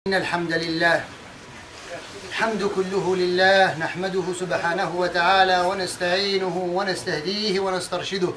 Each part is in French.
إن الحمد لله الحمد كله لله نحمده سبحانه وتعالى ونستعينه ونستهديه ونسترشده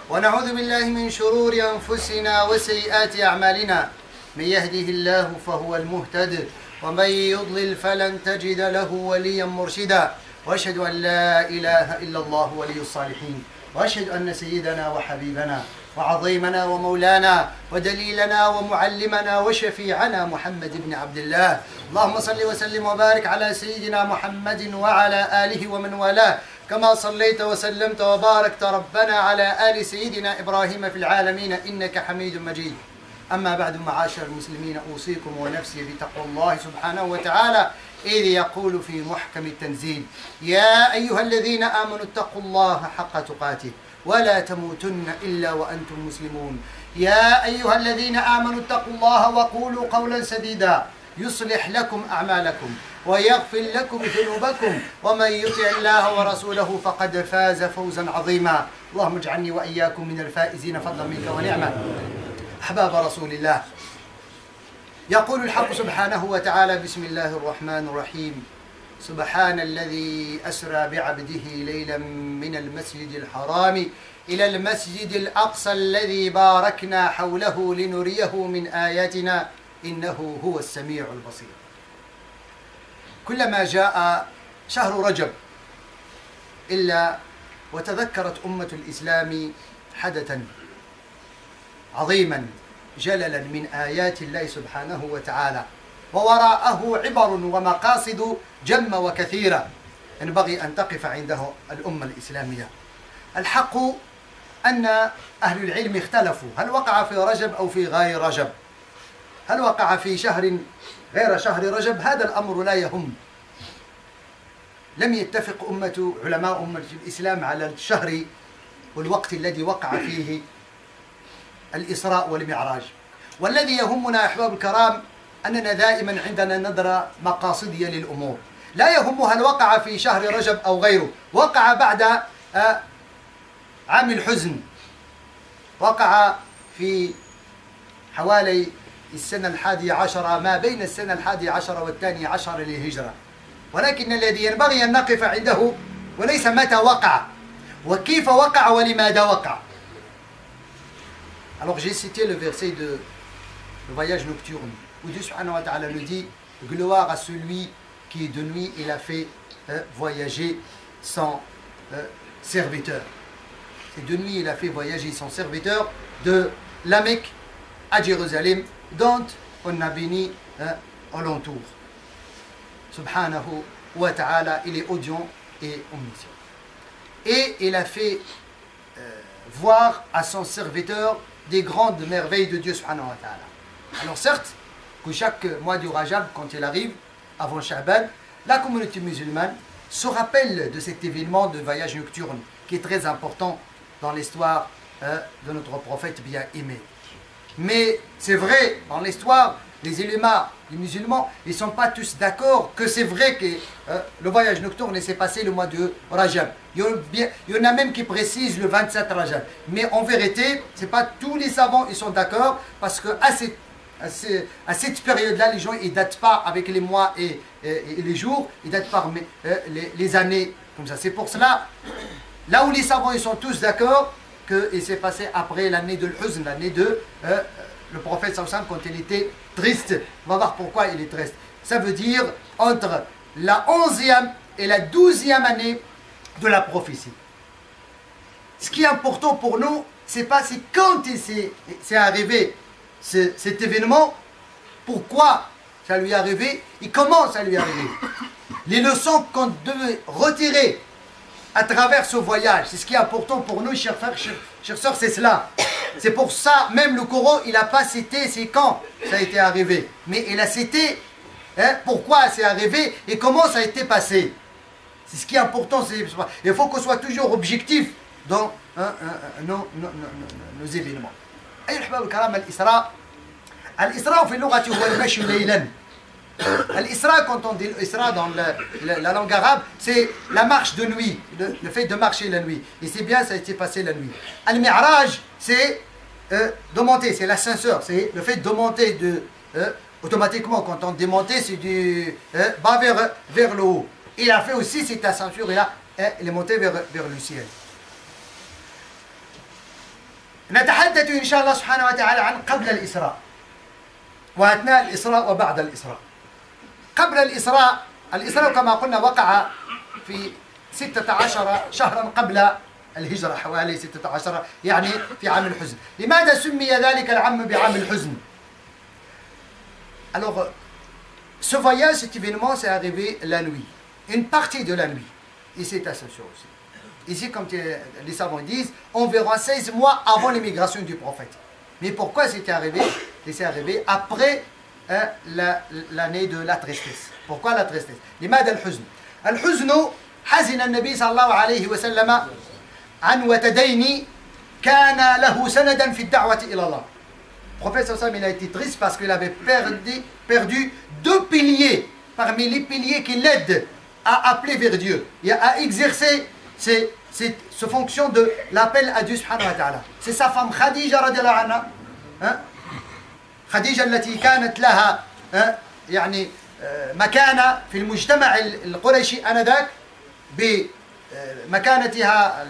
ونعوذ بالله من شرور أنفسنا وسيئات أعمالنا من يهده الله فهو المهتد ومن يضلل فلن تجد له وليا مرشدا وأشهد أن لا إله إلا الله ولي الصالحين وأشهد أن سيدنا وحبيبنا وعظيمنا ومولانا ودليلنا ومعلمنا وشفيعنا محمد بن عبد الله اللهم صل وسلم وبارك على سيدنا محمد وعلى آله ومن والاه كما صليت وسلمت وباركت ربنا على آل سيدنا إبراهيم في العالمين إنك حميد مجيد. أما بعد معاشر المسلمين أوصيكم ونفسي بتقوى الله سبحانه وتعالى إذ يقول في محكم التنزيل يا أيها الذين آمنوا اتقوا الله حق تقاته ولا تموتن إلا وأنتم مسلمون. يا أيها الذين آمنوا اتقوا الله وقولوا قولا سديدا يصلح لكم أعمالكم ويغفر لكم ذنوبكم ومن يطع الله ورسوله فقد فاز فوزا عظيما. اللهم اجعلني وإياكم من الفائزين فضلا منك ونعمة. أحباب رسول الله، يقول الحق سبحانه وتعالى بسم الله الرحمن الرحيم سبحان الذي أسرى بعبده ليلا من المسجد الحرام إلى المسجد الأقصى الذي باركنا حوله لنريه من آياتنا إنه هو السميع البصير. كلما جاء شهر رجب إلا وتذكرت أمة الإسلام حدثا عظيما جللا من آيات الله سبحانه وتعالى ووراءه عبر ومقاصد جمة وكثيرة ينبغي أن تقف عنده الأمة الإسلامية. الحق أن أهل العلم اختلفوا هل وقع في رجب أو في غير رجب، هل وقع في شهر غير شهر رجب، هذا الأمر لا يهم. لم يتفق علماء أمة الإسلام على الشهر والوقت الذي وقع فيه الإسراء والمعراج. والذي يهمنا يا أحباب الكرام أننا دائما عندنا نظرة مقاصدية للأمور، لا يهم هل وقع في شهر رجب أو غيره. وقع بعد عام الحزن، وقع في حوالي السنة 11 ما بين السنة 11 والثاني عشر للهجرة، ولكن الذي ينبغي أن نقف عنده وليس متى وقع وكيف وقع ولماذا وقع. Alors j'ai cité le verset de le voyage nocturne où Dieu subhanahu wa ta'ala nous dit gloire à celui qui de nuit il a fait voyager son serviteur. Et de nuit il a fait voyager son serviteur de la Mecque à Jérusalem dont on a béni alentour. Subhanahu wa ta'ala, il est audient et omniscient. Et il a fait voir à son serviteur des grandes merveilles de Dieu subhanahu wa ta'ala. Alors certes, que chaque mois du Rajab, quand il arrive, avant Sha'ban, la communauté musulmane se rappelle de cet événement de voyage nocturne qui est très important dans l'histoire de notre prophète bien aimé. Mais c'est vrai, dans l'histoire, les éléments des musulmans, ils ne sont pas tous d'accord que c'est vrai que le voyage nocturne s'est passé le mois de Rajab. Il y en a même qui précisent le 27 Rajab. Mais en vérité, ce n'est pas tous les savants ils sont d'accord parce qu'à cette période-là, les gens ne datent pas avec les mois et les jours, ils datent par les années comme ça. C'est pour cela, là où les savants ils sont tous d'accord, qu'il s'est passé après l'année de l'Huzn, l'année de le prophète sallam quand il était triste. On va voir pourquoi il est triste. Ça veut dire entre la 11e et la 12e année de la prophétie. Ce qui est important pour nous, c'est pas c'est quand c'est arrivé cet événement, pourquoi ça lui est arrivé et comment ça lui est arrivé. Les leçons qu'on devait retirer à travers ce voyage, c'est ce qui est important pour nous, chers frères, chers sœurs, c'est cela. C'est pour ça, même le Coran, il n'a pas cité c'est quand ça a été arrivé, mais il a cité pourquoi c'est arrivé et comment ça a été passé. C'est ce qui est important, il faut qu'on soit toujours objectif dans nos événements. أيها الأحباب الكرام، الإسراء في اللغة هو المشي ليلا. L'Isra, quand on dit l'Isra dans la langue arabe, c'est la marche de nuit, le fait de marcher la nuit. Et c'est bien, ça a été passé la nuit. Al-Mi'raj, c'est de monter, c'est l'ascenseur, c'est le fait de monter automatiquement, quand on démontait, c'est du bas vers le haut. Il a fait aussi cette ceinture, il est monté vers le ciel. نتحدث إن شاء الله سبحانه وتعالى عن قبل الإسراء وأثناء الإسراء وبعد الإسراء. قبل الإسراء كما قلنا وقع في 16 شهرا قبل الهجرة، حوالي 16 يعني في عام الحزن. لماذا سمي ذلك العام بعام الحزن؟ Alors, ce voyage, cet événement, c'est arrivé la nuit, une partie de la nuit, et c'est ascension aussi. Ici, comme les savants disent, environ 16 mois avant l'immigration du prophète. Mais pourquoi c'était arrivé? C'est arrivé après l'année de la tristesse. Pourquoi la tristesse? لماذا الحزن؟ الحزن حزن النبي صلى الله عليه وسلم عن وتدين كان له سندا في الدعوة إلى الله. Le prophète sallam, il a été triste parce qu'il avait perdu 2 piliers parmi les piliers qui l'aident à appeler vers Dieu et à exercer cette fonction de l'appel à Dieu subhanahu wa ta'ala. C'est sa femme Khadija radiallahu anha, خديجة التي كانت لها يعني مكانة في المجتمع القريشي آنذاك بمكانتها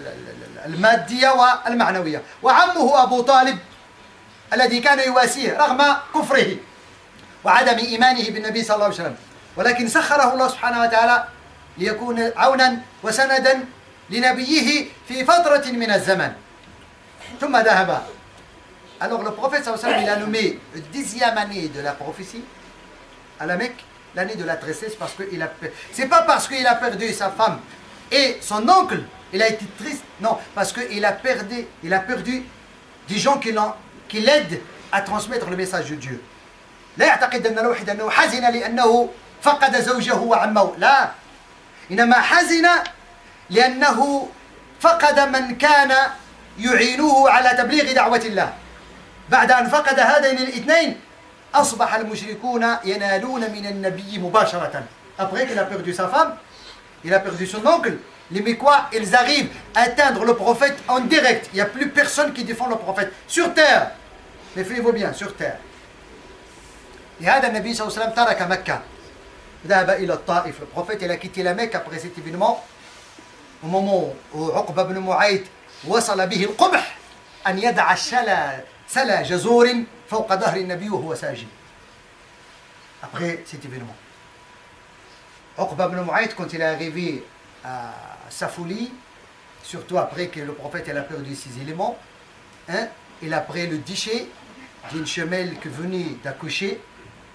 المادية والمعنوية، وعمه أبو طالب الذي كان يواسيه رغم كفره وعدم إيمانه بالنبي صلى الله عليه وسلم، ولكن سخره الله سبحانه وتعالى ليكون عونا وسندا لنبيه في فترة من الزمن. ثم ذهب. Alors le prophète sallallahu alayhi wa sallam, il a nommé la 10e année de la prophétie à la Mecque l'année de la tristesse parce que c'est pas parce qu'il a perdu sa femme et son oncle, il a été triste, non, parce qu'il a perdu des gens qui l'aident à transmettre le message de Dieu. لا يعتقد أن الواحد أنه حزن لأنه فقد زوجه وعمه، لا، إنما حزن لأنه فقد من كان يعينه على تبليغ دعوة الله. بعد أن فقد هذين الاثنين أصبح المشركون ينالون من النبي مباشرة. Après qu'il a perdu sa femme, il a perdu son oncle, les Mécois, ils arrivent à atteindre le prophète en direct. Il n'y a plus personne qui défend le prophète sur terre. Mais faites-vous bien, sur terre. لهذا النبي صلى الله عليه وسلم ترك مكة ذهب إلى الطائف. Le prophète il a quitté la Mecque après cet événement au moment où عقبة بن معيط وصل به القبح أن يدع سلا جزور فوق ظهر النبي وهو ساجد. Après cet événement, Uqba ibn Mu'ayt, quand il est arrivé à sa folie, surtout après que le prophète a perdu ses éléments, il a pris le déchet d'une femelle qui venait d'accoucher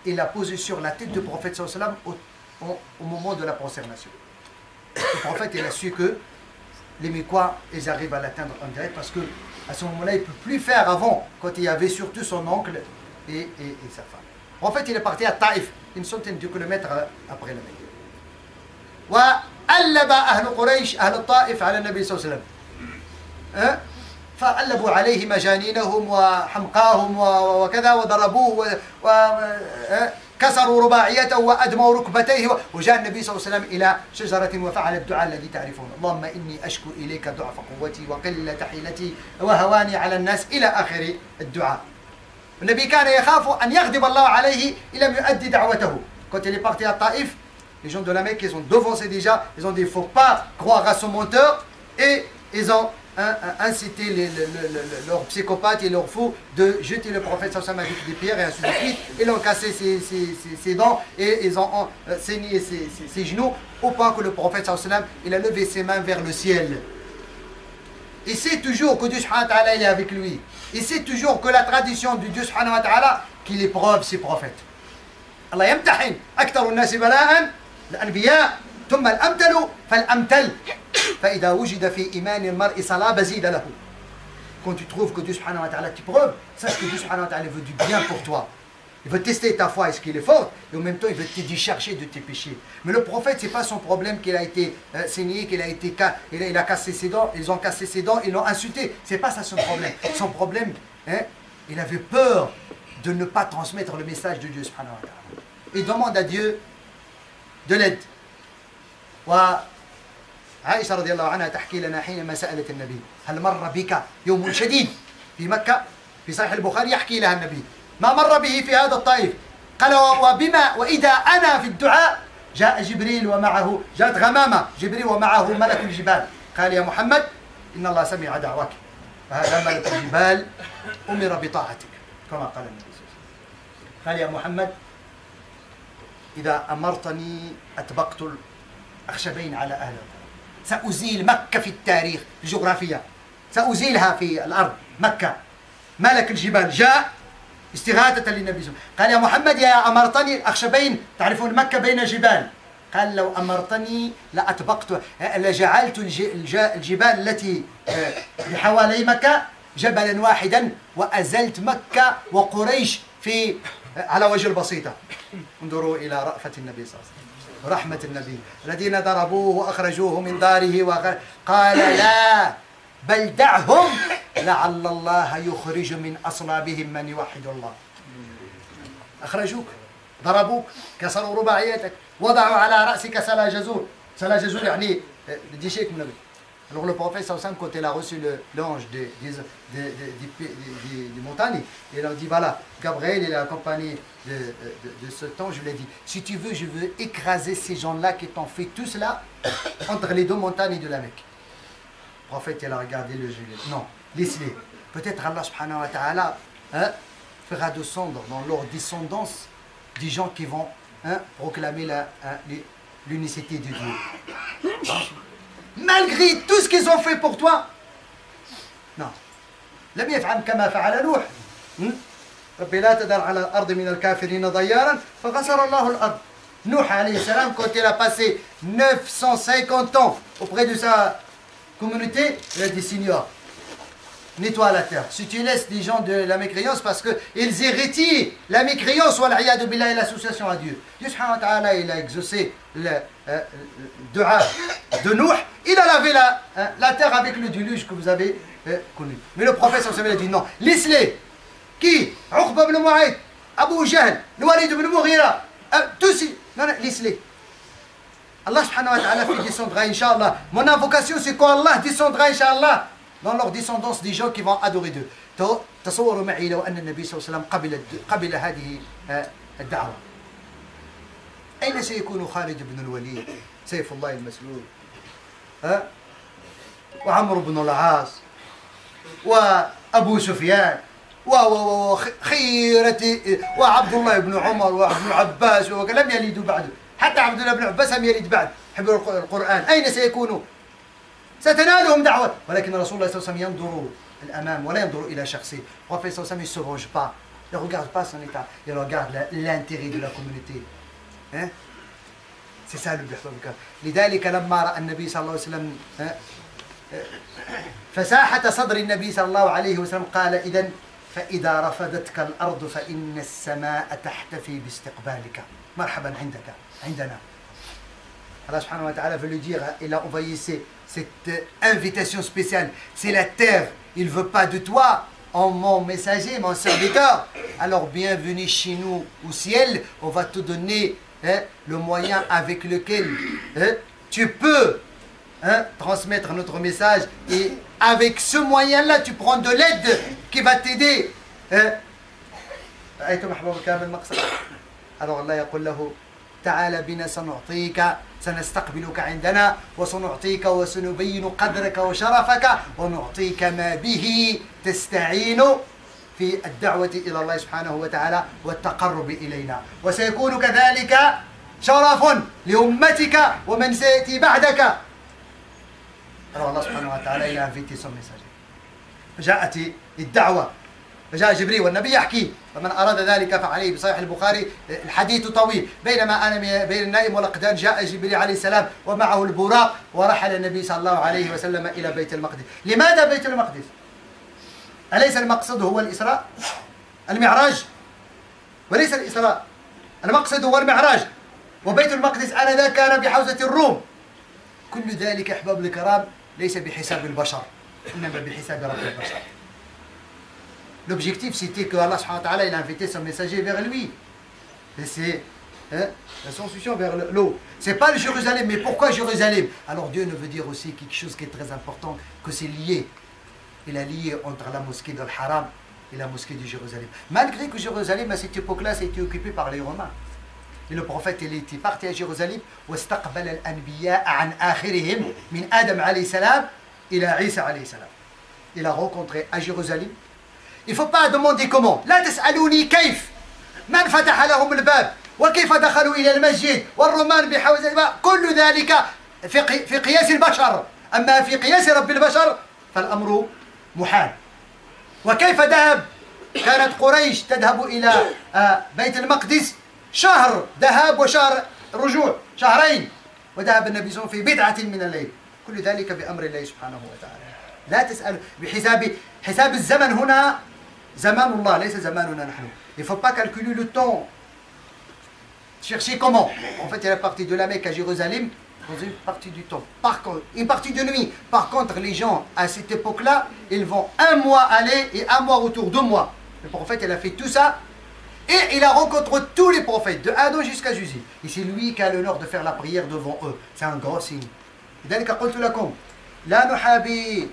et l'a posé sur la tête du prophète sallallahu alayhi wa sallam au moment de la prosternation. Le prophète il a su que les Mécois ils arrivent à l'atteindre en direct parce que à ce moment-là il ne peut plus faire avant quand il y avait surtout son oncle et sa femme. En fait il est parti à Taïf, une centaine de kilomètres après la Mecque. وألب أهل قريش أهل الطائف على النبي صلى الله عليه وسلم فألبوا عليه مجانينهم وحمقاهم وكذا وضربوه وكسروا رباعيته وأدموا ركبتيه وجاء النبي صلى الله عليه وسلم إلى شجرة وفعل الدعاء الذي تعرفون اللهم إني أشكو إليك ضعف قوتي وقلة حيلتي وهواني على الناس إلى آخر الدعاء. النبي كان يخاف أن يغضب الله عليه إن لم يؤدي دعوته. Quand il est parti à Taïf, les gens de la Mecque, ils ont devancé déjà, ils ont dit il ne faut pas croire à ce menteur et ils ont incité leurs psychopathes et leurs fous de jeter le prophète sallallahu alayhi wa sallam avec des pierres et ainsi de suite. Ils ont cassé ses dents et ils ont saigné ses genoux au point que le prophète sallallahu alayhi wa sallam il a levé ses mains vers le ciel. Il sait toujours que Dieu subhanahu wa ta'ala est avec lui. Il sait toujours que la tradition de Dieu subhanahu wa ta'ala qu'il éprouve ses prophètes. Allah yamtahin aktaru an-nasi bala'an الأنبياء ثم الأمثل فالأمثل فإذا وجد في إيمان المرء صلابة زيد له. Quand tu trouves que Dieu subhanahu wa ta'ala t'éprouve, sache que Dieu subhanahu wa ta'ala veut du bien pour toi. Il veut tester ta foi, est-ce qu'il est fort, et en même temps il veut te décharger de tes péchés. Mais le prophète, c'est pas son problème qu'il a été saigné, il a cassé ses dents, ils ont cassé ses dents, ils l'ont insulté. C'est pas ça son problème. Son problème, il avait peur de ne pas transmettre le message de Dieu subhanahu wa ta'ala. Il demande à Dieu de l'aide. وعائشة رضي الله عنها تحكي لنا حينما سألت النبي هل مر بك يوم شديد في مكة؟ في صحيح البخاري يحكي لها النبي ما مر به في هذا الطائف قال وبما وإذا أنا في الدعاء جاء جبريل ومعه جاءت غمامة جبريل ومعه ملك الجبال قال يا محمد إن الله سمع دعواك فهذا ملك الجبال أمر بطاعتك كما قال النبي صلى الله عليه وسلم قال يا محمد إذا أمرتني أطبقت الأخشبين على أهل الأرض سأزيل مكة في التاريخ في الجغرافيا سأزيلها في الأرض مكة ملك الجبال جاء استغاثة للنبي صلى الله عليه وسلم قال يا محمد يا أمرتني الأخشبين تعرفون مكة بين جبال قال لو أمرتني لأطبقت لجعلت الجبال التي بحوالي مكة جبلا واحدا وأزلت مكة وقريش في على وجه البسيطة انظروا إلى رأفة النبي صلى الله عليه وسلم رحمة النبي الذين ضربوه وأخرجوه من داره قال لا بل دعهم لعل الله يخرج من أصلابهم من يوحد الله أخرجوك ضربوك كسروا رباعيتك وضعوا على رأسك سلا جزور يعني دي شيء من النبي. Alors le prophète sallam quand il a reçu l'ange des montagnes, il a dit voilà, Gabriel il est accompagné de ce ange, je lui ai dit si tu veux je veux écraser ces gens-là qui t'ont fait tout cela entre les deux montagnes de la Mecque. Le prophète il a regardé le gilet, non, laisse-les. Peut-être Allah subhanahu wa ta'ala fera descendre dans leur descendance des gens qui vont proclamer l'unicité de Dieu. Malgré tout ce qu'ils ont fait pour toi. Non. لم يفعل كما فعل نوح. ربي لا تذر على الأرض من الكافرين ضيارا فغسر الله الأرض. Nuh alayhi salam, quand il a passé 950 ans auprès de sa communauté, il a dit Seigneur, nettoie la terre. Si tu laisses les gens de la mécréance parce qu'ils héritiers la mécréance ou l'iyadu billah et l'association à Dieu. Dieu subhanahu wa ta'ala il a exaucé le dua de Nuh, il a lavé la terre avec le déluge que vous avez connu. Mais le prophète sallallahu alayhi wa sallam a dit non, laisse-les. Qui Uqba ibn Mu'ayt, Abu Jahl, Walid ibn Mughira, tous, non, laisse-les. Allah subhanahu wa ta'ala fait descendra, Inch'Allah. Mon invocation c'est qu'Allah descendra, Inch'Allah, dans leur descendance des gens qui vont adorer Dieu. تصوروا معي لو أن النبي صلى الله عليه وسلم قبل هذه الدعوة. أين سيكون خالد بن الوليد سيف الله المسلول وعمرو بن العاص وأبو سفيان وخيرتي وعبد الله بن عمر وابن عباس لم يلدوا بعد حتى عبد الله بن عباس لم يلد بعد حفظ القرآن أين سيكونوا؟ ستنالهم دعوة ولكن رسول الله صلى الله عليه وسلم ينظر الأمام ولا ينظر إلى شخصه. Le prophète صلى الله عليه وسلم ne se venge pas, il ne regarde pas son état, il regarde l'intérêt de la communauté. Hein? C'est ça le bihbabka. لذلك لما رأى النبي صلى الله عليه وسلم فساحة صدر النبي صلى الله عليه وسلم قال إذن فإذا رفضتك الأرض فإن السماء تحتفي باستقبالك مرحبا عندنا. Allah subhanahu wa ta'ala veut lui dire, il a envoyé cette invitation spéciale. C'est la terre, il ne veut pas de toi, en mon messager, mon serviteur. Alors bienvenue chez nous au ciel, on va te donner le moyen avec lequel tu peux transmettre notre message. Et avec ce moyen-là, tu prends de l'aide qui va t'aider. Alors Allah يقول له تعال بنا سنعطيك سنستقبلك عندنا وسنعطيك وسنبين قدرك وشرفك ونعطيك ما به تستعين في الدعوة إلى الله سبحانه وتعالى والتقرب إلينا وسيكون كذلك شرف لأمتك ومن سيأتي بعدك. Alors Allah subhanahu wa ta'ala il a invité son messager. فجاءت الدعوة فجاء جبريل والنبي يحكي فمن أراد ذلك فعليه بصحيح البخاري الحديث طويل بينما أنا بين النائم والأقدان جاء جبريل عليه السلام ومعه البراق ورحل النبي صلى الله عليه وسلم إلى بيت المقدس. لماذا بيت المقدس؟ أليس المقصد هو الإسراء؟ المعراج؟ وليس الإسراء، المقصد هو المعراج. وبيت المقدس آنذاك كان بحوزة الروم. كل ذلك أحباب الكرام ليس بحساب البشر إنما بحساب رب البشر. L'objectif c'était que Allah subhanahu wa ta'ala il a invité son messager vers lui. Et c'est l'ascension vers l'eau. C'est pas le Jérusalem, mais pourquoi Jérusalem? Alors Dieu nous veut dire aussi quelque chose qui est très important, que c'est lié. Il a lié entre la mosquée de l'Haram et la mosquée de Jérusalem. Malgré que Jérusalem, à cette époque-là, c'était occupé par les Romains. Et le prophète, il était parti à Jérusalem. واستقبل الأنبياء عن آخرهم من آدم عليه السلام إلى عيسى عليه السلام. Il a rencontré à Jérusalem. Il ne faut pas demander comment. لا تسألوني كيف. من فتح لهم الباب وكيف دخلوا إلى المسجد والرومان بحوزة كل ذلك في قياس البشر. أما في قياس رب البشر فالأمر محال. وكيف ذهب؟ كانت قريش تذهب إلى بيت المقدس شهر ذهاب وشهر رجوع، شهرين، وذهب النبي صلى الله عليه وسلم في بدعة من الليل. كل ذلك بأمر الله سبحانه وتعالى. لا تسأل حساب الزمن هنا زمان الله ليس زماننا نحن. Il ne faut pas calculer le temps. Chercher comment. En fait, il est parti de la Mecque à Jérusalem dans une partie du temps. Par contre, une partie de nuit. Par contre, les gens à cette époque-là, ils vont un mois aller et un mois retour, 2 mois. Le prophète, il a fait tout ça. Et il a rencontré tous les prophètes, de Adam jusqu'à Jésus. Et c'est lui qui a l'honneur de faire la prière devant eux. C'est un gros signe. لذلك قلت لكم لا نحابي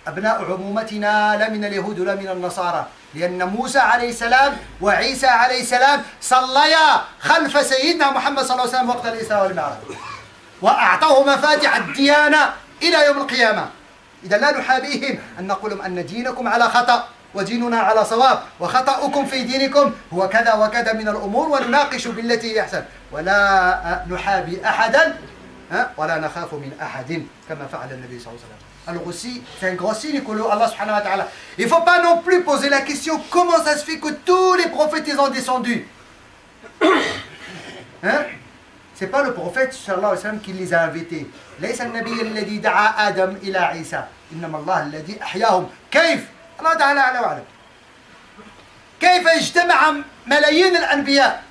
أبناء عمومتنا لا من اليهود ولا من النصارى لأن موسى عليه السلام وعيسى عليه السلام صليا خلف سيدنا محمد صلى الله عليه وسلم وقت الإسراء والمعراج وأعطاه مفاتيح الديانة إلى يوم القيامة. إذا لا نحابيهم أن نقول لهم أن دينكم على خطأ وديننا على صواب وخطأكم في دينكم هو كذا وكذا من الأمور ونناقش بالتي هي أحسن ولا نحابي أحدا ولا نخاف من أحد كما فعل النبي صلى الله عليه وسلم. Alors aussi, c'est un gros signe que Allah subhanahu wa ta'ala. Il ne faut pas non plus poser la question comment ça se fait que tous les prophètes ils ont descendu. Hein? C'est pas le prophète sallallahu alayhi wa sallam qui les a invités. ليس النبي الذي دعا آدم إلى عيسى إنما الله الذي أحياهم. كيف؟ الله تعالى أعلى وأعلم. كيف اجتمع ملايين الأنبياء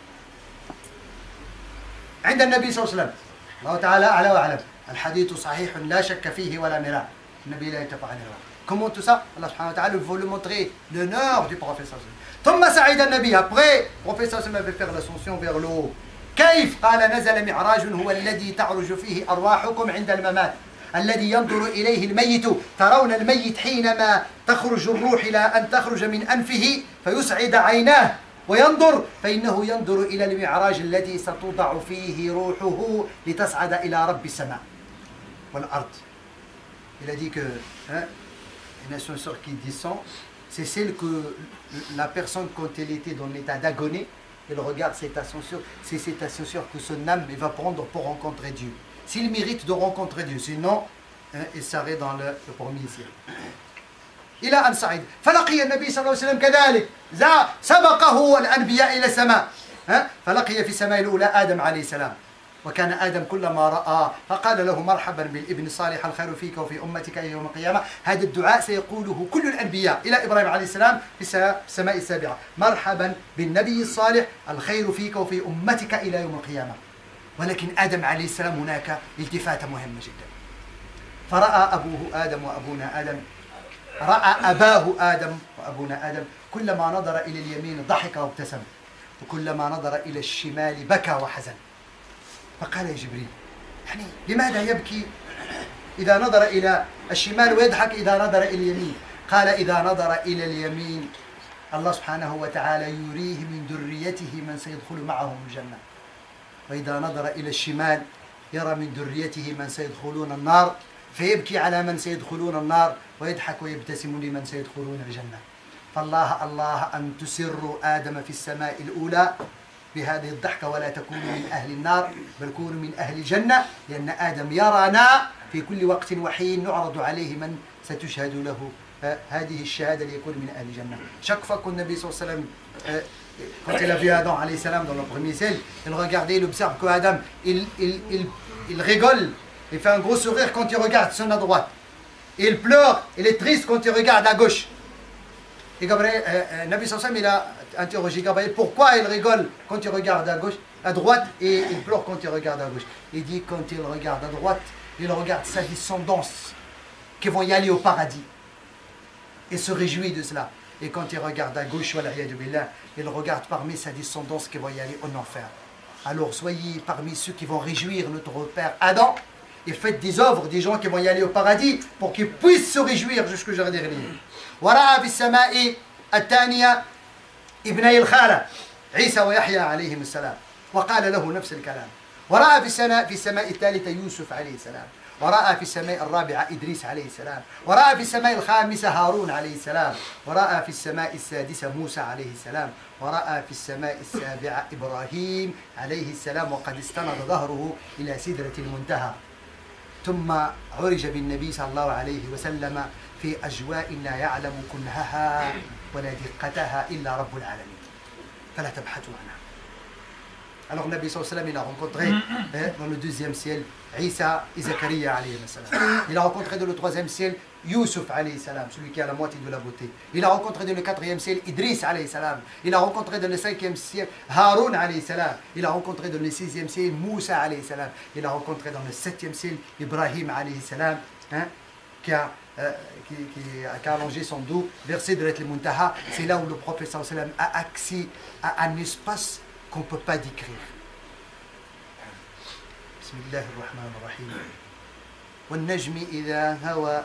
عند النبي صلى الله عليه وسلم؟ الله تعالى أعلى وأعلم. الحديث صحيح لا شك فيه ولا مراء. النبي لا يتفق عن الهوى. Comment tout ça? Allah subhanahu wa ta'ala veut le montrer l'honneur du prophète sallallahu alayhi wa sallam. ثم صعد النبي. Après, le prophète sallallahu alayhi wa sallam avait fait l'ascension vers le haut. كيف؟ قال نزل معراج هو الذي تعرج فيه أرواحكم عند الممات. الذي ينظر إليه الميت. ترون الميت حينما تخرج الروح إلى أن تخرج من أنفه فيسعد عيناه وينظر فإنه ينظر إلى المعراج الذي ستوضع فيه روحه لتصعد إلى رب السماء والأرض. Il a dit que une ascension qui descend, c'est celle que la personne quand elle était dans l'état d'agonie, elle regarde cette ascension, c'est cette ascension que son âme va prendre pour rencontrer Dieu. S'il mérite de rencontrer Dieu, sinon il serait dans le premier ciel. إلى أن صعد فلقي النبي صلى الله عليه وسلم كذلك سبقه الأنبياء إلى السماء فلقي في السماء الأولى آدم عليه السلام وكان آدم كلما رأى فقال له مرحبا بالابن الصالح الخير فيك وفي أمتك إلى يوم القيامة. هذا الدعاء سيقوله كل الأنبياء إلى إبراهيم عليه السلام في السماء السابعة مرحبا بالنبي الصالح الخير فيك وفي أمتك إلى يوم القيامة. ولكن آدم عليه السلام هناك التفاتة مهمة جدا. فرأى أبوه آدم وأبونا آدم رأى أباه آدم وأبونا آدم كلما نظر إلى اليمين ضحك وابتسم وكلما نظر إلى الشمال بكى وحزن. فقال يا جبريل يعني لماذا يبكي إذا نظر إلى الشمال ويضحك إذا نظر إلى اليمين؟ قال إذا نظر إلى اليمين الله سبحانه وتعالى يريه من ذريته من سيدخل معهم الجنة وإذا نظر إلى الشمال يرى من ذريته من سيدخلون النار فيبكي على من سيدخلون النار ويضحك ويبتسم لمن سيدخلون الجنة. فالله الله أن تسروا آدم في السماء الأولى بهذه الضحكة ولا تكونوا من أهل النار بل كونوا من أهل الجنة لأن آدم يرانا في كل وقت وحين نعرض عليه من ستشهد له هذه الشهادة ليكون من أهل الجنة. Chaque fois que le Nabi sallallahu alayhi wa sallam quand il a vu Adam alayhi salam dans le premier ciel, il regardait, il observe que Adam il rigole, il fait un gros sourire quand il regarde son à droite. Et il pleure, il est triste quand il regarde à gauche. Et Gabriel, Nabi sallallahu alayhi wa sallam, il a interrogé Gabriel pourquoi il rigole quand il regarde à gauche, à droite et il pleure quand il regarde à gauche. Il dit quand il regarde à droite, il regarde sa descendance qui vont y aller au paradis. Il se réjouit de cela. Et quand il regarde à gauche, il regarde parmi sa descendance qui vont y aller en enfer. Alors soyez parmi ceux qui vont réjouir notre père Adam et faites des œuvres des gens qui vont y aller au paradis pour qu'ils puissent se réjouir jusqu'au jour dernier. ورأى في السماء الثانية ابني الخالة عيسى ويحيى عليهم السلام، وقال له نفس الكلام. ورأى في السماء الثالثة يوسف عليه السلام، ورأى في السماء الرابعة إدريس عليه السلام، ورأى في السماء الخامسة هارون عليه السلام، ورأى في السماء السادسة موسى عليه السلام، ورأى في السماء السابعة إبراهيم عليه السلام، وقد استند ظهره إلى سدرة المنتهى. ثم عرج بالنبي صلى الله عليه وسلم في أجواء لا يعلم كنهها ولا دقتها إلا رب العالمين، فلا تبحثوا عنها. Alors Nabi sallallahu alayhi wa sallam, il a rencontré dans le deuxième ciel Isa et Zakaria alayhi salam. Il a rencontré dans le troisième ciel Yusuf alayhi salam, celui qui a la moitié de la beauté. Il a rencontré dans le quatrième ciel Idris alayhi salam. Il a rencontré dans le cinquième ciel Haroun alayhi salam. Il a rencontré dans le sixième ciel Moussa alayhi salam. Il a rencontré dans le septième ciel Ibrahim alayhi salam, qui a allongé son dos vers Sidrat al-Muntaha. C'est là où le prophète sallallahu alayhi wa sallam a accès à un espace qu'on ne peut pas décrire. Bismillah ar-Rahman ar-Rahim. والنجم إذا هوى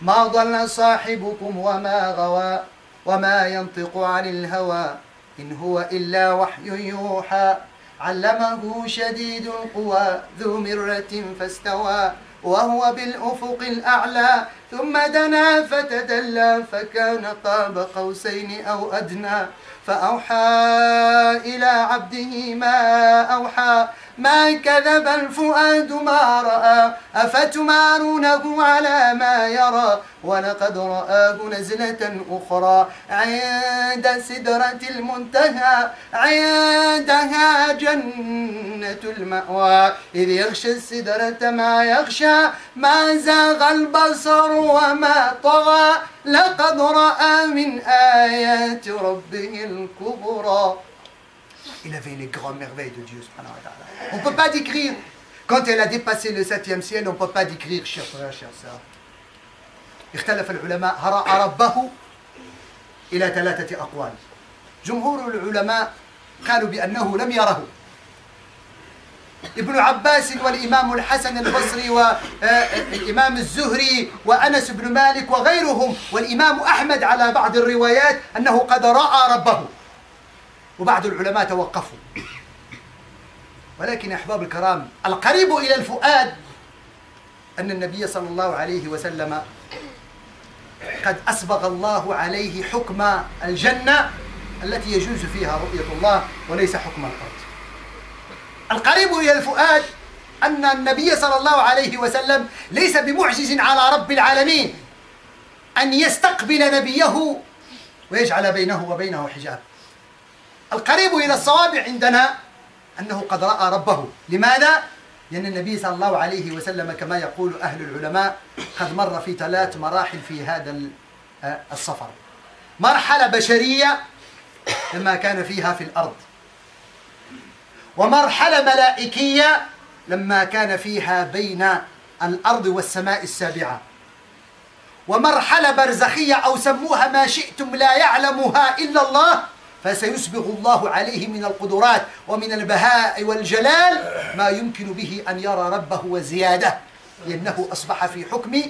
ما ضل صاحبكم وما غوى وما ينطق عن الهوى إن هو إلا وحي يوحى علمه شديد القوى ذو مرة فاستوى وهو بالأفق الأعلى ثم دنا فتدلى فكان قاب قوسين أو أدنى فأوحى إلى عبده ما أوحى ما كذب الفؤاد ما رأى أفتمارونه على ما يرى ولقد رآه نزلة أخرى عند سدرة المنتهى عندها جنة المأوى إذ يغشى السدرة ما يغشى ما زاغ البصر وما طغى لقد رأى من آيات ربه الكبرى. Il avait les grandes merveilles de Dieu. On ne peut pas décrire. Quand elle a dépassé le septième ciel, on ne peut pas décrire, chers frères, chers sœurs. اختلف العلماء هل رأى ربه إلى ثلاثة أقوال. جمهور العلماء قالوا بأنه لم يره. ابن عباس والإمام الحسن البصري والإمام الزهري وأنس بن مالك وغيرهم والإمام أحمد على بعض الروايات أنه قد رأى ربه، وبعض العلماء توقفوا. ولكن أحباب الكرام، القريب إلى الفؤاد أن النبي صلى الله عليه وسلم قد أسبغ الله عليه حكم الجنة التي يجوز فيها رؤية الله وليس حكم الأرض. القريب إلى الفؤاد أن النبي صلى الله عليه وسلم ليس بمعجز على رب العالمين أن يستقبل نبيه ويجعل بينه وبينه حجاب. القريب إلى الصواب عندنا أنه قد رأى ربه. لماذا؟ لأن النبي صلى الله عليه وسلم كما يقول أهل العلماء قد مر في 3 مراحل في هذا السفر. مرحلة بشرية لما كان فيها في الأرض، ومرحلة ملائكية لما كان فيها بين الأرض والسماء السابعة، ومرحلة برزخية أو سموها ما شئتم لا يعلمها إلا الله، فسيسبغ الله عليه من القدرات ومن البهاء والجلال ما يمكن به أن يرى ربه وزيادة، لأنه أصبح في حكم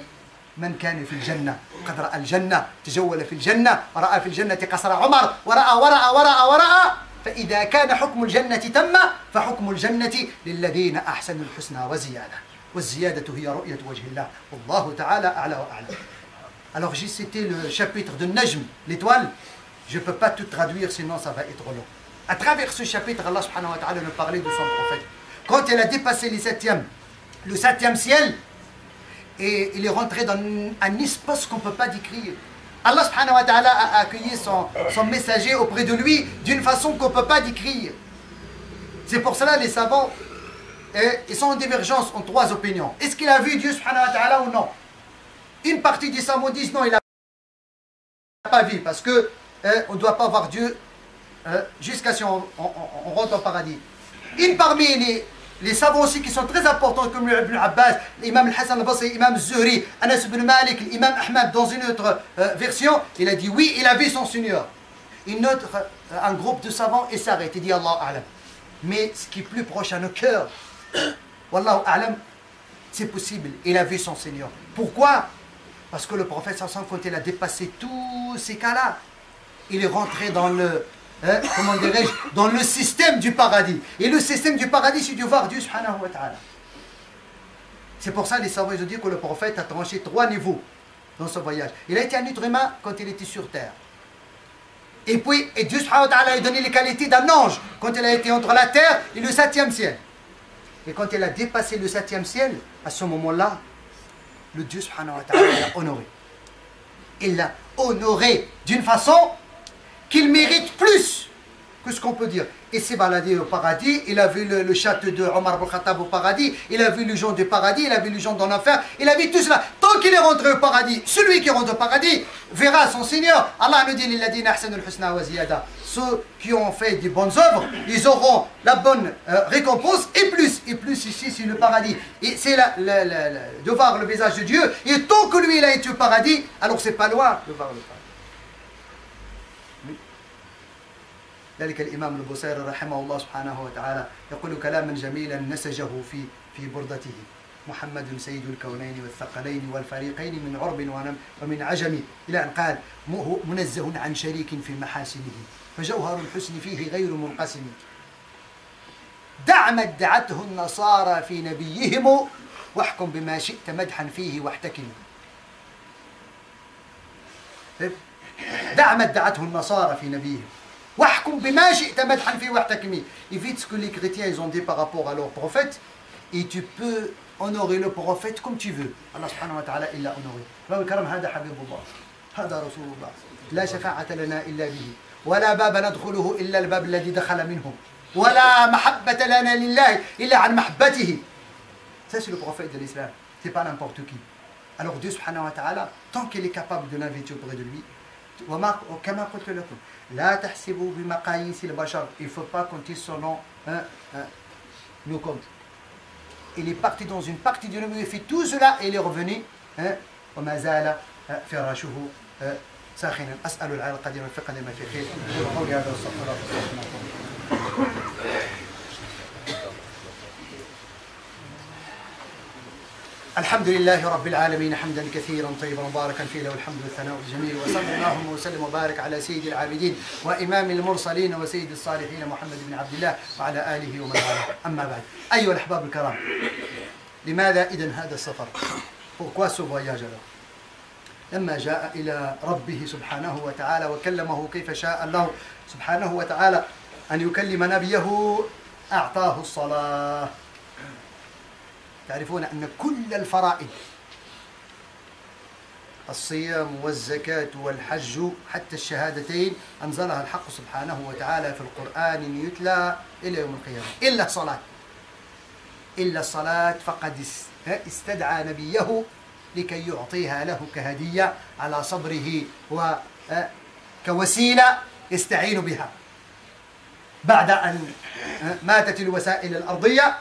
من كان في الجنة. قد رأى الجنة، تجول في الجنة، ورأى في الجنة قصر عمر، ورأى. فإذا كان حكم الجنة تم فحكم الجنة للذين أحسنوا الحسنى وزيادة، والزيادة هي رؤية وجه الله، والله تعالى أعلى وأعلم. Alors j'ai cité le chapitre de Najm, l'étoile. Je ne peux pas tout traduire, sinon ça va être long. À travers ce chapitre, Allah subhanahu wa ta'ala nous parlait de son prophète. Quand elle a dépassé le septième ciel, et il est rentré dans un espace qu'on ne peut pas décrire. Allah subhanahu wa ta'ala a accueilli son messager auprès de lui d'une façon qu'on ne peut pas décrire. C'est pour cela les savants, ils sont en divergence en 3 opinions. Est-ce qu'il a vu Dieu subhanahu wa ta'ala ou non? Une partie des savants disent non, il n'a pas vu, parce que on ne doit pas voir Dieu jusqu'à ce qu'on rentre au paradis. Une parmi les savants aussi qui sont très importants, comme Ibn Abbas, l'imam Al-Hassan al-Basri, l'imam Al-Zuhri, Anas ibn Malik, l'imam Ahmad, dans une autre version, il a dit oui, il a vu son Seigneur. Un groupe de savants, et s'arrête, il dit Allah A'lam. Mais ce qui est plus proche à nos cœurs, Wallahu A'lam, c'est possible, il a vu son Seigneur. Pourquoi? Parce que le prophète sallallahu alayhi wa sallam, quand il a dépassé tous ces cas-là, il est rentré dans le, comment dirais-je, dans le système du paradis. Et le système du paradis, c'est de voir Dieu subhanahu wa ta'ala. C'est pour ça les savants ils ont dit que le prophète a tranché 3 niveaux dans ce voyage. Il a été un être humain quand il était sur terre. Et puis, et Dieu subhanahu wa ta'ala a donné les qualités d'un ange quand il a été entre la terre et le 7e ciel. Et quand il a dépassé le 7e ciel, à ce moment-là, le Dieu subhanahu wa ta'ala l'a honoré. Il l'a honoré d'une façon qu'il mérite plus que ce qu'on peut dire. Il s'est baladé au paradis, il a vu le château de Omar ibn Khattab au paradis, il a vu les gens du paradis, il a vu les gens dans l'enfer, il a vu tout cela. Tant qu'il est rentré au paradis, celui qui rentre au paradis verra son Seigneur. Allah nous dit lilladina ahsanul husna wa ziyada. Ceux qui ont fait des bonnes œuvres, ils auront la bonne récompense et plus. Et plus ici, c'est le paradis. Et c'est de voir le visage de Dieu. Et tant que lui, il a été au paradis, alors c'est pas loin de voir le paradis. ذلك الإمام البصيري رحمه الله سبحانه وتعالى يقول كلاما جميلا نسجه في بردته محمد سيد الكونين والثقلين والفريقين من عرب ومن عجم إلى أن قال منزه عن شريك في محاسنه فجوهر الحسن فيه غير منقسم دع ما ادعته النصارى في نبيهم واحكم بما شئت مدحا فيه واحتكم دع ما ادعته النصارى في نبيهم واحكم بما شئت مدحا فيه واحتكم. Évite ce que les chrétiens ils ont dit par rapport à leur prophète et tu peux honorer le prophète comme tu veux. Allah subhanahu wa ta'ala il l'a honoré. رب الكرم هذا حبيب الله هذا رسول الله لا شفاعة لنا إلا به ولا باب ندخله إلا الباب الذي دخل منه ولا محبة لنا لله إلا عن محبته. Ça c'est le prophète de l'islam, c'est pas n'importe qui. Alors Dieu subhanahu wa ta'ala, tant qu'il est capable de l'inviter auprès de lui, كما قلت لكم لا تحسبوا بمقاييس البشر, il ne faut pas compter selon nos comptes. Il est parti dans une partie du monde, il fait tout cela et il est revenu وما زال فراشه ساخنا. أسأل العلي القدير والفقه لما في خير وقولي هذا واستغفر الله. الحمد لله رب العالمين حمدا كثيرا طيبا مباركا فيه له الحمد والثناء الجميل وصلى اللهم وسلم وبارك على سيد العابدين وإمام المرسلين وسيد الصالحين محمد بن عبد الله وعلى آله ومن والاه. أما بعد أيها الأحباب الكرام, لماذا إذن هذا السفر؟ Pourquoi ce voyage alors? لما جاء إلى ربه سبحانه وتعالى وكلمه كيف شاء الله سبحانه وتعالى أن يكلم نبيه أعطاه الصلاة. تعرفون أن كل الفرائض الصيام والزكاة والحج حتى الشهادتين أنزلها الحق سبحانه وتعالى في القرآن يتلى إلى يوم القيامة إلا الصلاة فقد استدعى نبيه لكي يعطيها له كهدية على صبره وكوسيلة يستعين بها بعد أن ماتت الوسائل الأرضية.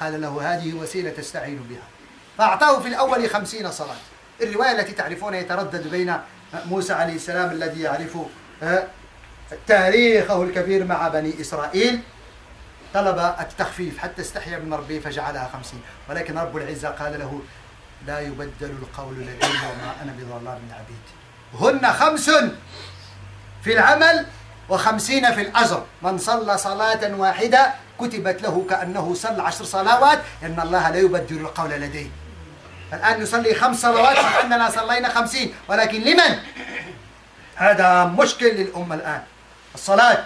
قال له هذه وسيلة تستعين بها فأعطاه في الأول 50 صلاة. الرواية التي تعرفونها يتردد بين موسى عليه السلام الذي يعرف تاريخه الكبير مع بني إسرائيل طلب التخفيف حتى استحيا من ربه فجعلها 50, ولكن رب العزة قال له لا يبدل القول لدي وما أنا بظلام للعبيد. هن 5 في العمل و50 في الأجر. من صلى صلاة واحدة كتبت له كأنه صلى 10 صلوات لأن الله لا يبدل القول لديه. الآن نصلي 5 صلوات كأننا صلينا 50، ولكن لمن؟ هذا مشكل للأمة الآن. الصلاة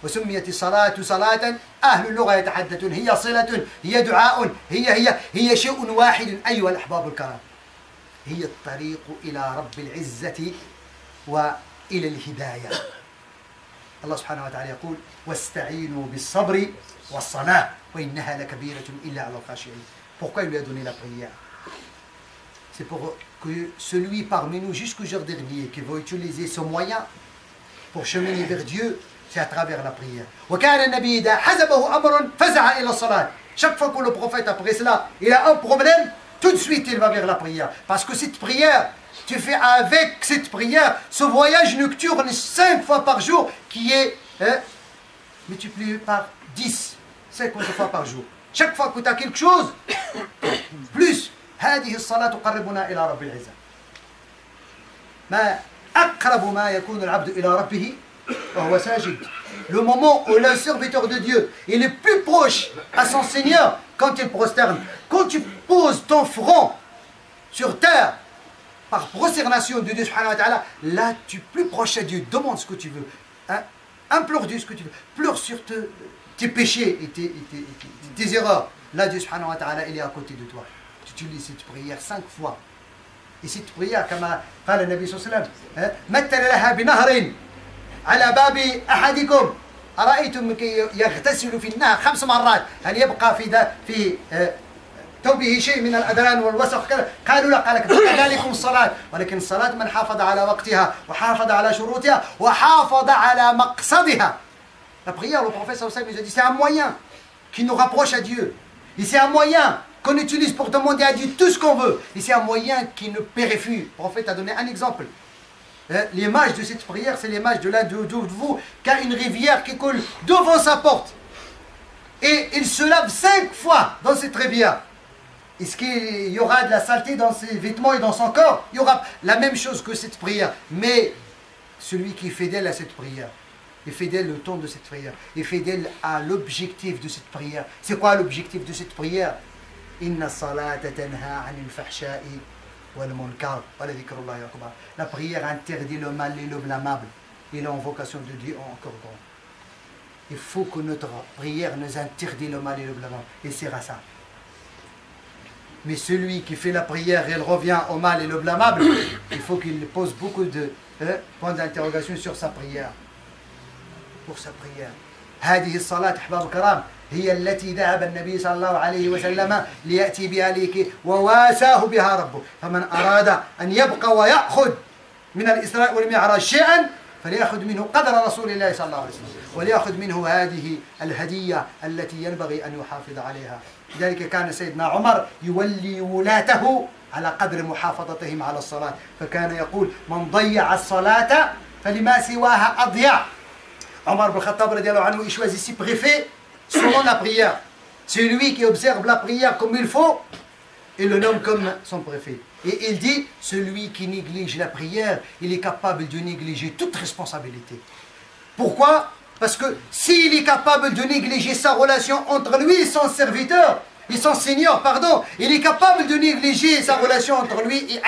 وسميت الصلاة صلاة أهل اللغة يتحدثون هي صلة هي دعاء هي شيء واحد. أيها الأحباب الكرام, هي الطريق إلى رب العزة وإلى الهداية. الله سبحانه وتعالى يقول واستعينوا بالصبر والصلاة وإنها لكبيرة إلا على الخاشعين. Pourquoi il lui a donné la prière? C'est pour que celui parmi nous jusqu'au jour dernier qui va utiliser ce moyen pour cheminer vers Dieu, c'est à travers la prière. وكان النبي إذا حزبه أمر فزع إلى الصلاة. Chaque fois que le prophète après cela il a un problème, tout de suite il va vers la prière, parce que cette prière, tu fais avec cette prière ce voyage nocturne 5 fois par jour qui est multiplié par 10, 50 fois par jour. Chaque fois que tu as quelque chose, plus هذه الصلاة تقربنا إلى رب العزة. ما أقرب ما يكون العبد إلى ربه وهو ساجد. Le moment où le serviteur de Dieu est le plus proche à son Seigneur, quand il prosterne, quand tu poses ton front sur terre par prosternation de Dieu subhanahu wa ta'ala, là tu es plus proche à Dieu, demande ce que tu veux, hein? Implore Dieu ce que tu veux, pleure sur tes péchés et tes erreurs. Là Dieu subhanahu wa ta'ala il est à côté de toi. Tu lis cette prière 5 fois. Et cette prière, comme قال النبي صلى الله عليه وسلم مثل لها بنهر على باب أحدكم أرأيتم يغتسل في النهر 5 مرات هل يبقى في ثوبه شيء من الأدران والوسخ كذا؟ قالوا لا، قال كذلكم الصلاة، ولكن الصلاة من حافظ على وقتها وحافظ على شروطها وحافظ على مقصدها. La prière, le prophète sallallahu alayhi wa sallam nous a dit, c'est un moyen qui nous rapproche à Dieu. Et c'est un moyen qu'on utilise pour demander à Dieu tout ce qu'on veut. Et c'est un moyen qui ne périfue. Le prophète a donné un exemple. L'image de cette prière, c'est l'image de l'un de vous qui a une rivière qui coule devant sa porte. Et il se lave 5 fois dans cette rivière. Est-ce qu'il y aura de la saleté dans ses vêtements et dans son corps? Il y aura la même chose que cette prière. Mais celui qui est fidèle à cette prière, est fidèle au temps de cette prière, est fidèle à l'objectif de cette prière. C'est quoi l'objectif de cette prière? Inna salata tanha anil fahsha'i wal munkar wa la dhikrullahi akbar. La prière interdit le mal et le blâmable et l'invocation de Dieu encore grand. Il faut que notre prière nous interdise le mal et le blâmable. Et c'est à ça. Mais celui qui fait la prière et il revient au mal et le blâmable, il faut qu'il pose beaucoup de points d'interrogation sur sa prière. Pour sa prière. هذه الصلاة أحباب الكرام هي التي ذهب النبي صلى الله عليه وسلم ليأتي بها ليك وواساه بها ربه. فمن أراد أن يبقى ويأخذ من الإسراء والمعراج شيئا فليأخذ منه قدر رسول الله صلى الله عليه وسلم وليأخذ منه هذه الهدية التي ينبغي أن يحافظ عليها. لذلك كان سيدنا عمر يولي ولاته على قدر محافظتهم على الصلاة، فكان يقول من ضيع الصلاة فلما سواها أضيع. Omar ibn Khattab radiallahu anhu, il choisit ses préfets selon la prière. C'est lui qui observe la prière comme il faut et le nomme comme son préfet. Et il dit, celui qui néglige la prière, il est capable de négliger toute responsabilité. Pourquoi? Parce que s'il est capable de négliger sa relation entre lui et son serviteur, et son Seigneur, pardon, il est capable de négliger sa relation entre lui et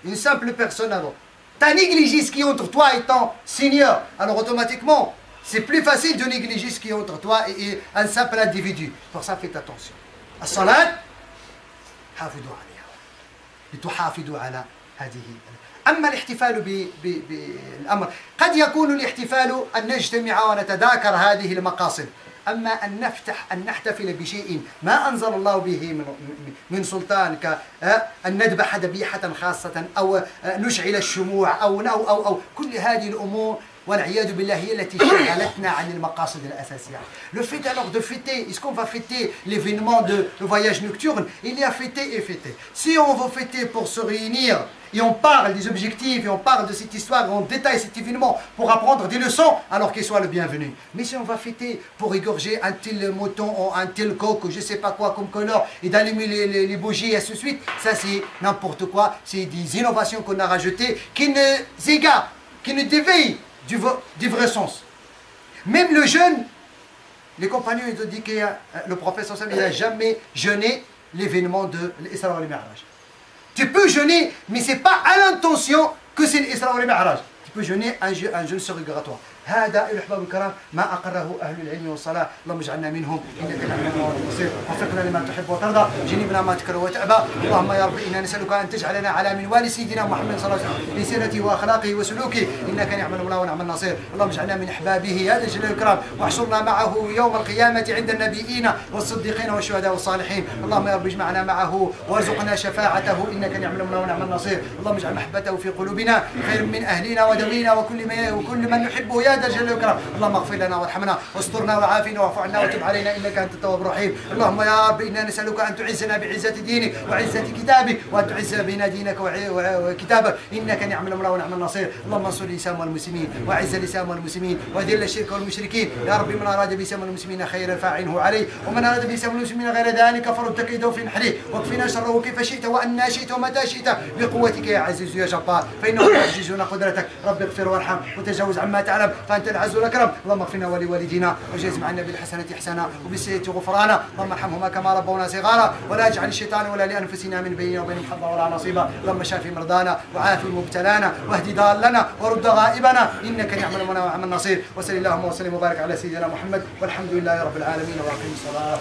une simple personne avant. Tu as négligé ce qui est entre toi et ton Seigneur. Alors automatiquement, c'est plus facile de négliger ce qui est entre toi et un simple individu. Pour ça, faites attention. الصلاة حافظوا عليها لتحافظوا على هذه. أما الاحتفال بالأمر قد يكون الاحتفال أن نجتمع ونتذاكر هذه المقاصد. أما أن نحتفل بشيء ما أنزل الله به من سلطان كأن نذبح ذبيحة خاصة أو نشعل الشموع أو كل هذه الأمور والعياذ بالله هي التي شغلتنا عن المقاصد الأساسية. Le fait alors de fêter, est-ce qu'on va fêter l'événement de le voyage nocturne? Il y a fêter et fêter. Si on veut fêter pour se réunir et on parle des objectifs et on parle de cette histoire, on détaille cet événement pour apprendre des leçons, alors qu'il soit le bienvenu. Mais si on va fêter pour égorger un tel mouton ou un tel coq ou je ne sais pas quoi comme couleur et d'allumer les bougies et ainsi de suite, ça c'est n'importe quoi, c'est des innovations qu'on a rajoutées qui nous égarent, qui nous déveillent du vrai sens. Même le jeûne, les compagnons ils ont dit que le prophète sallallahu alayhi wa sallam n'a jamais jeûné l'événement de l'Isra wal Mi'raj. Tu peux jeûner, mais ce n'est pas à l'intention que c'est l'Isra wal Mi'raj. Tu peux jeûner un jeûne surrogatoire. هذا الأحباب الكرام ما أقره أهل العلم والصلاة. اللهم اجعلنا منهم إنك تعلم ما نصير وفقنا لما تحب وترضى جنبنا ما تكره وتأبى. اللهم يا رب إنا نسألك أن تجعلنا على منوال سيدنا محمد صلى الله عليه وسلم في سيرته وأخلاقه وسلوكه إنك نعم المولى ونعم النصير. اللهم اجعلنا من أحبابه هذا الجلال الكرام واحشرنا معه يوم القيامة عند النبيين والصديقين والشهداء والصالحين. اللهم يا رب اجمعنا معه وارزقنا شفاعته إنك نعم المولى ونعم النصير. اللهم اجعل محبته في قلوبنا خير من أهلنا ودوينا وكل من نحبه يا يا ذا الجلال والإكرام. اللهم اغفر لنا وارحمنا واسترنا وعافنا واعف عنا وتب علينا إنك أنت التواب الرحيم. اللهم يا رب إنا نسألك أن تعزنا بعزة دينك وعزة كتابك، وأن تعز بنا دينك وكتابك، إنك نعم المولى ونعم النصير. اللهم انصر الإسلام والمسلمين وأعز الإسلام والمسلمين وذل الشرك والمشركين. يا رب من أراد بالإسلام والمسلمين خيرا فاعنه عليه، ومن أراد بالإسلام والمسلمين غير ذلك فرد كيده في نحره، واكفنا شره كيف شئت وأن شئت ومتى شئت بقوتك يا عزيز يا جبار، فإنه لا يعجزون قدرتك. رب اغفر وارحم وتجاوز عما تعلم فأنت العز الأكرم. اللهم اغفرنا ولوالدينا وجازم عنا بالحسنة إحسانا وبالسيئة غفرانا. اللهم ارحمهما كما ربونا صغارا، ولا اجعل الشيطان ولا لأنفسنا من بيننا وبينهم حظا ولا نصيبا. اللهم شافي مرضانا وعافي مبتلانا واهد ضالنا ورد غائبنا، إنك نعم المولى ونعم النصير. وصل اللهم وسلم وبارك على سيدنا محمد، والحمد لله رب العالمين، وأقم الصلاة.